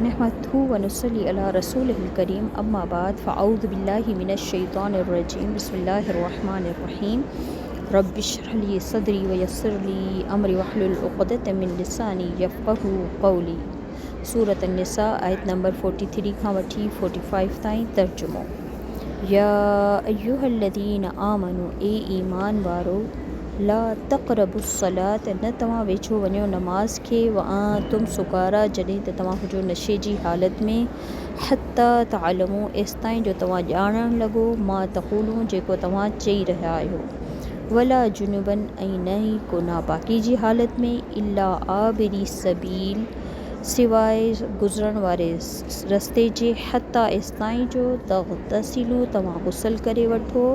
नहमदहू व नुसल्ली अला रसूलिहिल करीम अम्मा बाद फ़अऊज़ु बिल्लाहि मिनश शैतानिर रजीम बिस्मिल्लाहिर रहमानिर रहीम रब्बिश्रह ली सदरी व यस्सिर ली अमरी वहलुल उक़दतम मिन लिसानी यफ़क़हू क़ौली। सूरत निसा आयत नंबर 43 खां वठी 45 ताईं तर्जुमो। या अय्युहल्लज़ीना आमनू ए ईमान वारो ला तक़रबुस्सलात न तव्हां वेझो वञो नमाज़ खे व तुम सुकारा जॾहिं त तव्हां हुजो नशे जी हालत में हत्ता तअलमू एसिताईं जो तव्हां ॼाणण लॻो मां तक़ूलूं जेको तव्हां चई रहिया आहियो वला जुनुबन ऐं न ई को नापाकी जी हालत में इल्ला आबिरी सबील सिवाइ गुज़रण वारे रस्ते जे हत्ता एसिताईं जो तग़तसिलू तव्हां गुसल करे वठो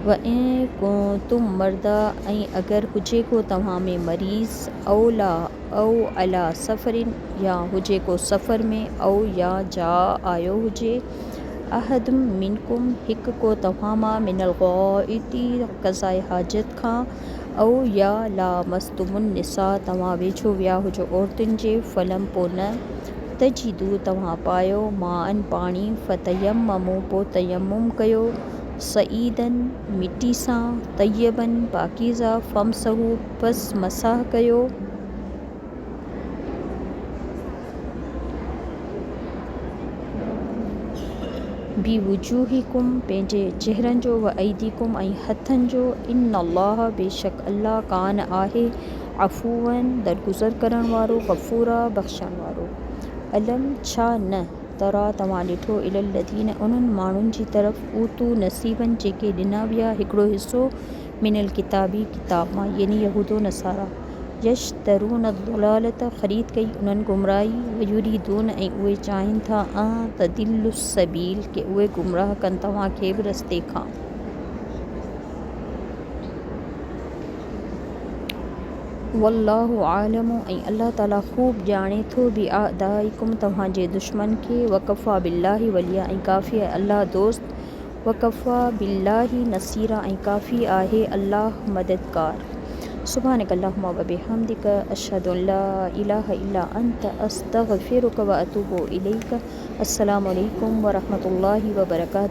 व तुम मर्दा ऐं अगरि हुजे को तव्हां में मरीज़ औ अला सफ़रिन या हुजे को सफ़र में औ या जा आयो हुजे अहदुम मिनकुम हिकु को तव्हां मां मिनल ग़ाइती क़ज़ाए हाजत खां औ या लामस्तुमुन निसा तव्हां वेझो विया हुजो औरतुनि जे फलम पोइ न तजिदू तव्हां पायो माअन पाणी फ़तयम्ममू पोइ तयम्मुम कयो सईदन मिटी सां तय्यबन पाकीज़ा फ़मसहू पस मसाह कयो बि वुजूहिकुम पंहिंजे चेहरनि जो व ऐदीकुम ऐं हथनि जो इन्नल्लाह बेशक अल्लाह कान आहे अफ़ूवन दरगुज़र करण वारो ग़फ़ूरा बख़्शण वारो। अलम छा न तरा तव्हां ॾिठो इलल्लज़ीन उन्हनि माण्हुनि जी तरफ़ ऊतू नसीबन जेके ॾिना विया हिकिड़ो हिसो मिनल किताबी किताब मां यानी यहूदो नसारा यश्तरून दुलालत ख़रीद कई उन्हनि गुमराही व युरीदून ऐं उहे चाहिनि था तदिल्लुस सबील के उहे गुमराह कनि तव्हांखे बि रस्ते खां। वल्लाहु आलमु ऐं अल्लाह ताला ख़ूब ॼाणे थो बि आदाइकुम तव्हांजे दुश्मन खे वकफ़ा बिल्लाहि वलिया ऐं काफ़ी आहे अल्लाह दोस्त वकफ़ा बिल्लाहि नसीरा ऐं काफ़ी आहे अल्लाह मददगार। सुब्हानक अल्लाहुम्मा व बिहम्दिक अशहदु अल्ला इलाहा इल्ला अंत अस्तग़फिरुक व अतूबु इलैक। अस्सलामु अलैकुम व रहमतुल्लाहि व बरकातुहू।